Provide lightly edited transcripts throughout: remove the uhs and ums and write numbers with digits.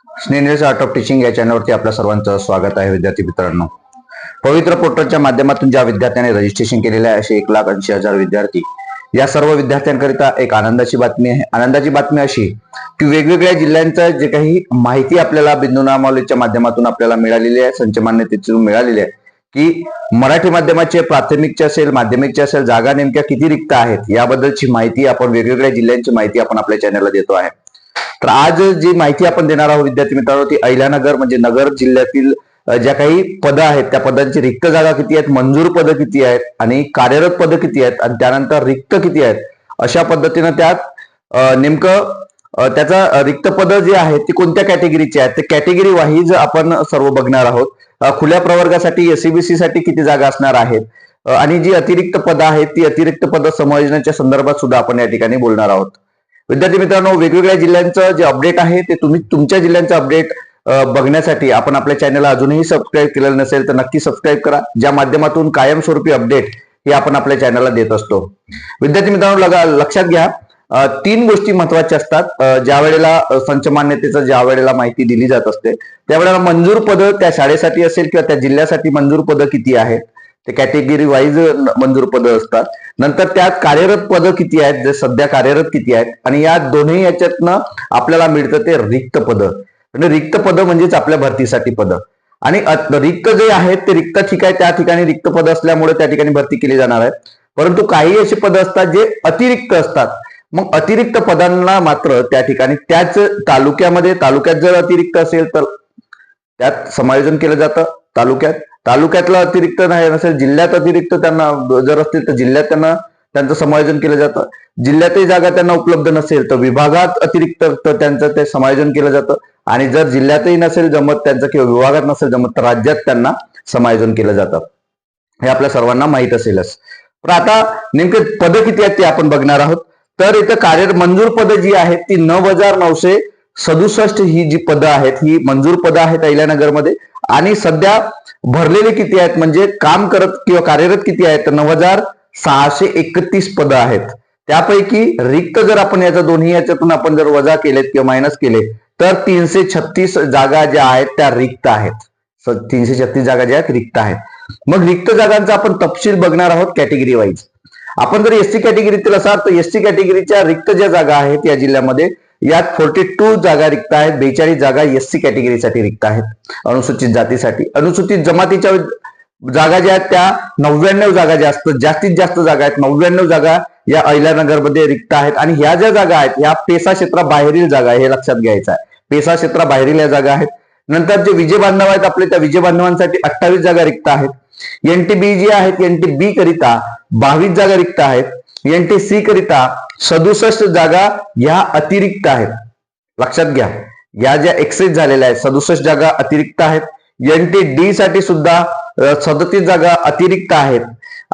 Snehal art of teaching या चॅनलवरती आपल्या सर्वांचं स्वागत आहे. विद्यार्थी मित्रांनो, पवित्र पोर्टलच्या माध्यमातून ज्या विद्यार्थ्यांनी रजिस्ट्रेशन केलेले आहे असे 1,80,000 विद्यार्थी, या सर्व विद्यार्थ्यांकरिता एक आनंदाची बातमी आहे. आनंदाची बातमी अशी की वेगवेगळ्या जिल्ह्यांचं जे काही माहिती आपल्याला बिंदू नामावलीच्या माध्यमातून आपल्याला मिळालेली आहे, संच मान्यतेतून मिळालेली आहे की मराठी माध्यमाचे प्राथमिकचे असेल माध्यमिकचे असेल जागा नेमक्या किती रिक्त आहेत याबद्दलची माहिती आपण वेगवेगळ्या जिल्ह्यांची माहिती आपण आपल्या चॅनलला देतो आहे. तर आज जी माहिती आपण देणार आहोत विद्यार्थी मित्रांनो, ती अहिल्यानगर म्हणजे नगर जिल्ह्यातील ज्या काही पदं आहेत त्या पदांची रिक्त जागा किती आहेत, मंजूर पदं किती आहेत आणि कार्यरत पदं किती आहेत आणि त्यानंतर रिक्त किती आहेत, अशा पद्धतीनं त्यात नेमकं त्याचा रिक्त पदं जी आहेत ती कोणत्या कॅटेगरीची आहेत ते कॅटेगरी वाईज आपण सर्व बघणार आहोत. खुल्या प्रवर्गासाठी एससीबीसी साठी किती जागा असणार आहेत आणि जी अतिरिक्त पदं आहेत ती अतिरिक्त पदं समायोजनाच्या संदर्भात सुद्धा आपण या ठिकाणी बोलणार आहोत. विद्यार्थी मित्रांनो, वेगवेगळ्या जिल्ह्यांचं जे अपडेट आहे ते तुम्ही तुमच्या जिल्ह्यांचं अपडेट बघण्यासाठी आपण आपल्या चॅनलला अजूनही सबस्क्राईब केलेलं नसेल तर नक्की सबस्क्राईब करा, ज्या माध्यमातून कायमस्वरूपी अपडेट हे आपण आपल्या चॅनलला देत असतो. विद्यार्थी मित्रांनो, लक्षात घ्या, 3 गोष्टी महत्वाच्या असतात. ज्या वेळेला संच मान्यतेचं ज्या वेळेला माहिती दिली जात असते त्यावेळेला मंजूर पदं त्या शाळेसाठी असेल किंवा त्या जिल्ह्यासाठी मंजूर पदं किती आहेत ते कॅटेगरी वाईज मंजूर पदं असतात. नंतर त्यात कार्यरत पदं किती आहेत, जे सध्या कार्यरत किती आहेत आणि या दोन्ही याच्यातनं आपल्याला मिळतं ते रिक्त पदं. म्हणजे रिक्त पदं म्हणजेच आपल्या भरतीसाठी पदं आणि रिक्त जे आहेत ते रिक्त ठीक आहे, त्या ठिकाणी रिक्त पदं असल्यामुळे त्या ठिकाणी भरती केली जाणार आहे. परंतु काही अशी पदं असतात जे अतिरिक्त असतात. मग अतिरिक्त पदांना मात्र त्या ठिकाणी त्याच तालुक्यात जर अतिरिक्त असेल तर त्यात समायोजन केलं जातं. तालुक्यातला अतिरिक्त नाही नसेल, जिल्ह्यात अतिरिक्त त्यांना जर असतील तर जिल्ह्यात त्यांचं समायोजन केलं जातं. जिल्ह्यातही जागा त्यांना उपलब्ध नसेल तर विभागात अतिरिक्त त्यांचं ते समायोजन केलं जातं आणि जर जिल्ह्यातही नसेल जमत त्यांचं किंवा विभागात नसेल जमत तर राज्यात त्यांना समायोजन केलं जातं. हे आपल्या सर्वांना माहीत असेलच. तर आता नेमके पदं किती आहेत ते आपण बघणार आहोत. तर इथं मंजूर पदं जी आहेत ती 9,967 ही जी पदं आहेत ही मंजूर पदं आहेत अहिल्यानगरमध्ये. आणि सध्या भरलेले किती आहेत म्हणजे काम करत किंवा कार्यरत किती आहेत तर 9,631 पदं आहेत. त्यापैकी रिक्त जर आपण दोन्ही याच्यातून आपण जर वजा केलेत किंवा मायनस केले तर 336 जागा ज्या आहेत त्या रिक्त आहेत. 336 जागा ज्या आहेत रिक्त आहेत. मग रिक्त जागांचा आपण तपशील बघणार आहोत कॅटेगरी वाईज. आपण जर एससी कॅटेगरीतील असाल तर एससी कॅटेगरीच्या रिक्त ज्या जागा आहेत या जिल्ह्यामध्ये यात 42 जागा रिक्त आहेत. 42 जागा एससी कॅटेगरीसाठी रिक्त आहेत. अनुसूचित जातीसाठी अनुसूचित जमातीच्या जागा ज्या आहेत त्या 99 जागा जास्तीत जास्त जागा आहेत. 99 जागा या अहिल्यानगरमध्ये रिक्त आहेत. आणि ह्या ज्या जागा आहेत ह्या पेसा क्षेत्राबाहेरील जागा आहे, हे लक्षात घ्यायचं आहे. पेसा क्षेत्राबाहेरील या जागा आहेत. नंतर जे विजय बांधव आहेत आपले त्या विजय बांधवांसाठी 28 जागा रिक्त आहेत. एनटीबी जी आहेत एनटीबी करिता 22 जागा रिक्त आहेत. एनटीसी करिता 67 जागा ह्या अतिरिक्त आहेत. लक्षात घ्या, या ज्या एक्सेस झालेल्या आहेत 67 जागा अतिरिक्त आहेत. एनटीडी साठी सुद्धा 37 जागा अतिरिक्त आहेत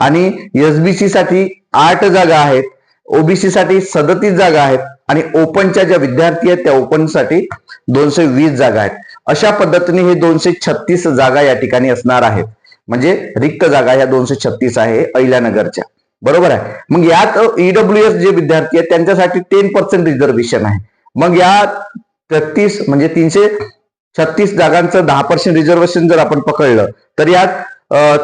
आणि एसबीसी साठी 8 जागा आहेत. ओबीसी साठी 37 जागा आहेत आणि ओपनच्या ज्या विद्यार्थी आहेत त्या ओपन साठी 220 जागा आहेत. अशा पद्धतीने हे 236 जागा या ठिकाणी असणार आहेत. म्हणजे रिक्त जागा ह्या 236 आहे अहिल्यानगरच्या, बरोबर आहे. मग यात ईडब्ल्यूएस जे विद्यार्थी आहेत त्यांच्यासाठी 10% रिझर्वेशन आहे. मग या 33 म्हणजे 336 जागांचं 10% रिझर्वेशन जर आपण पकडलं तर यात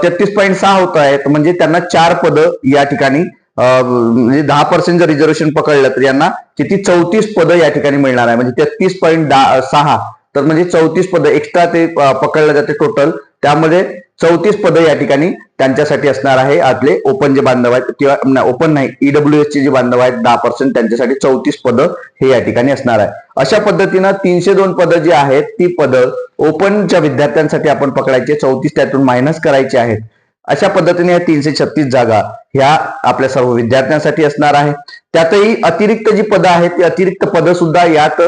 33.6 होत आहेत. म्हणजे त्यांना 4 पदं या ठिकाणी म्हणजे 10% जर रिझर्वेशन पकडलं तर यांना किती 34 पदं या ठिकाणी मिळणार आहे. म्हणजे 33.6 तर म्हणजे 34 पदं एक्स्ट्रा ते पकडलं जाते टोटल. त्यामध्ये 34 पदं या ठिकाणी त्यांच्यासाठी असणार आहे. आपले ओपन जे बांधव आहेत किंवा ओपन नाही ईडब्ल्यूएस चे जे बांधव आहेत 10% त्यांच्यासाठी 34 पदं हे या ठिकाणी असणार आहे. अशा पद्धतीनं 302 पदं जी आहेत ती पदं ओपनच्या विद्यार्थ्यांसाठी आपण पकडायचे, 34 त्यातून मायनस करायचे आहेत. अशा पद्धतीने या 336 जागा ह्या आपल्या सर्व विद्यार्थ्यांसाठी असणार आहे. त्यातही अतिरिक्त जी पदं आहेत ती अतिरिक्त पदं सुद्धा यात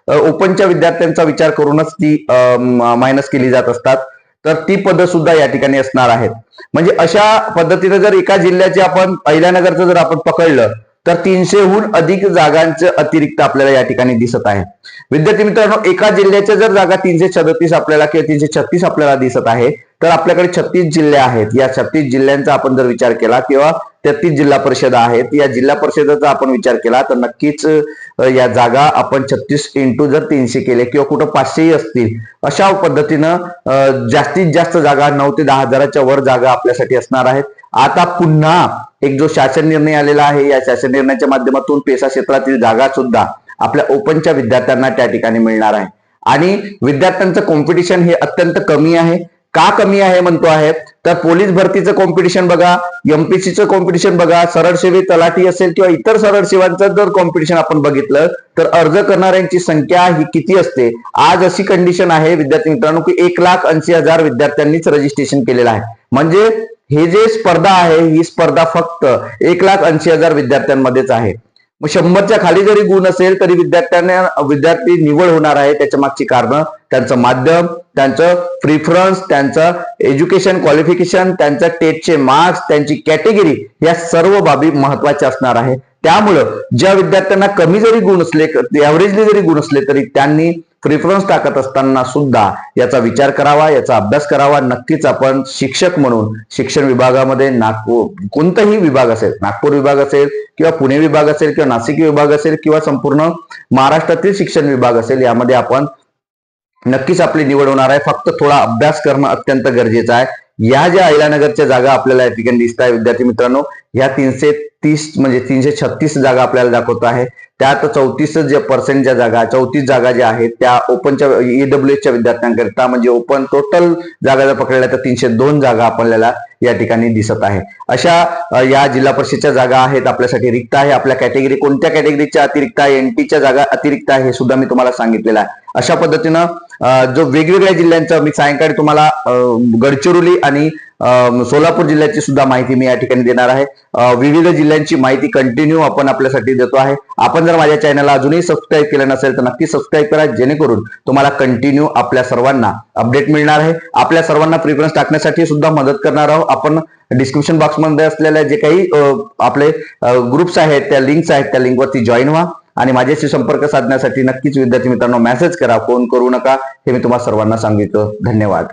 ओपनच्या विद्यार्थ्यांचा विचार करूनच ती मायनस केली जात असतात. तर ती पदं सुद्धा या ठिकाणी असणार आहेत. म्हणजे अशा पद्धतीने जर एका जिल्ह्याचे आपण अहिल्यानगरचं जर आपण पकडलं तर 300हून अधिक जागांचं अतिरिक्त आपल्याला या ठिकाणी दिसत आहे. विद्यार्थी मित्रांनो, एका जिल्ह्याच्या जर जागा 337 आपल्याला किंवा 336 आपल्याला दिसत आहे तर आपल्याकडे 36 जिल्हे आहेत. या 36 जिल्ह्यांचा आपण जर विचार केला किंवा 33 जिल्हा परिषद आहेत. या जिल्हा परिषदेचा आपण विचार केला तर नक्कीच या जागा आपण 36 इंटू जर 300 केले किंवा कुठं 500 असतील अशा पद्धतीनं जास्तीत जास्त जागा 9 ते 10 हजाराच्या वर जागा आपल्यासाठी असणार आहेत. आता पुन्हा एक जो शासन निर्णय आलेला आहे, या शासन निर्णयाच्या माध्यमातून पेसा क्षेत्रातील जागा सुद्धा आपल्या ओपनच्या विद्यार्थ्यांना त्या ठिकाणी मिळणार आहे. आणि विद्यार्थ्यांचं कॉम्पिटिशन हे अत्यंत कमी आहे. का कमी आहे म्हणतो आहे तर पोलीस भरतीचं कॉम्पिटिशन बघा, एमपीसीचं कॉम्पिटिशन बघा, सरळ सेवी तलाठी असेल किंवा इतर सरळ सेवांचं जर कॉम्पिटिशन आपण बघितलं तर अर्ज करणाऱ्यांची संख्या ही किती असते. आज अशी कंडिशन आहे विद्यार्थी मित्रांनो की 1,80,000 विद्यार्थ्यांनीच रजिस्ट्रेशन केलेलं आहे. म्हणजे हे जे स्पर्धा आहे ही स्पर्धा फक्त 1,80,000 विद्यार्थ्यांमध्येच आहे. मग 100च्या खाली जरी गुण असेल तरी विद्यार्थी निवड होणार आहे. त्याच्या मागची कारण त्यांचं माध्यम, त्यांचं प्रिफरन्स, त्यांचं एज्युकेशन क्वालिफिकेशन, त्यांचं टेटचे मार्क्स, त्यांची कॅटेगरी या सर्व बाबी महत्वाच्या असणार आहे. त्यामुळं ज्या विद्यार्थ्यांना कमी जरी गुण असले, ऍव्हरेजली जरी गुण असले तरी त्यांनी प्रिफरन्स टाकत असताना सुद्धा याचा विचार करावा, याचा अभ्यास करावा. नक्कीच आपण शिक्षक म्हणून शिक्षण विभागामध्ये कोणताही विभाग असेल, नागपूर विभाग असेल किंवा पुणे विभाग असेल किंवा नाशिक विभाग असेल किंवा संपूर्ण महाराष्ट्रातील शिक्षण विभाग असेल, यामध्ये आपण नक्कीच आपली निवड होणार आहे. फक्त थोडा अभ्यास करणं अत्यंत गरजेचं आहे. या ज्या अहिल्यानगरच्या जागा आपल्याला या ठिकाणी दिसत आहे विद्यार्थी मित्रांनो, ह्या 330 म्हणजे 336 जागा आपल्याला दाखवत आहे. त्यात 34% ज्या जागा, 34 जागा ज्या आहेत त्या ओपनच्या ईडब्ल्यूएसच्या विद्यार्थ्यांकरिता, म्हणजे ओपन टोटल जागा जर पकडल्या तर 302 जागा आपल्याला या ठिकाणी दिसत आहे. अशा या जिल्हा परिषदच्या जागा आहेत आपल्यासाठी रिक्त आहे. आपल्या कॅटेगरी कोणत्या कॅटेगरीच्या अतिरिक्त आहे, एनटीच्या जागा अतिरिक्त आहे हे सुद्धा मी तुम्हाला सांगितलेलं आहे. अशा पद्धतीनं जो वेगवेगळ्या जिल्ह्यांचा मी सायंकाळी तुम्हाला गडचिरोली आणि सोलापूर जिल्ह्याची सुद्धा माहिती मी या ठिकाणी देणार आहे. विविध जिल्ह्यांची माहिती कंटिन्यू आपण आपल्यासाठी देतो आहे. आपण जर माझ्या चॅनलला अजूनही सबस्क्राईब केलं नसेल तर नक्की सबस्क्राईब करा, जेणेकरून तुम्हाला कंटिन्यू आपल्या सर्वांना अपडेट मिळणार आहे. आपल्या सर्वांना प्रिफरन्स टाकण्यासाठी सुद्धा मदत करणार आहोत. आपण डिस्क्रिप्शन बॉक्समध्ये असलेल्या जे काही आपले ग्रुप्स आहेत, त्या लिंक्स आहेत, त्या लिंकवरती जॉईन व्हा आणि माझ्याशी संपर्क साधण्यासाठी नक्कीच विद्यार्थी मित्रांनो मेसेज करा, फोन करू नका. हे मी तुम्हाला सर्वांना सांगितलं. धन्यवाद.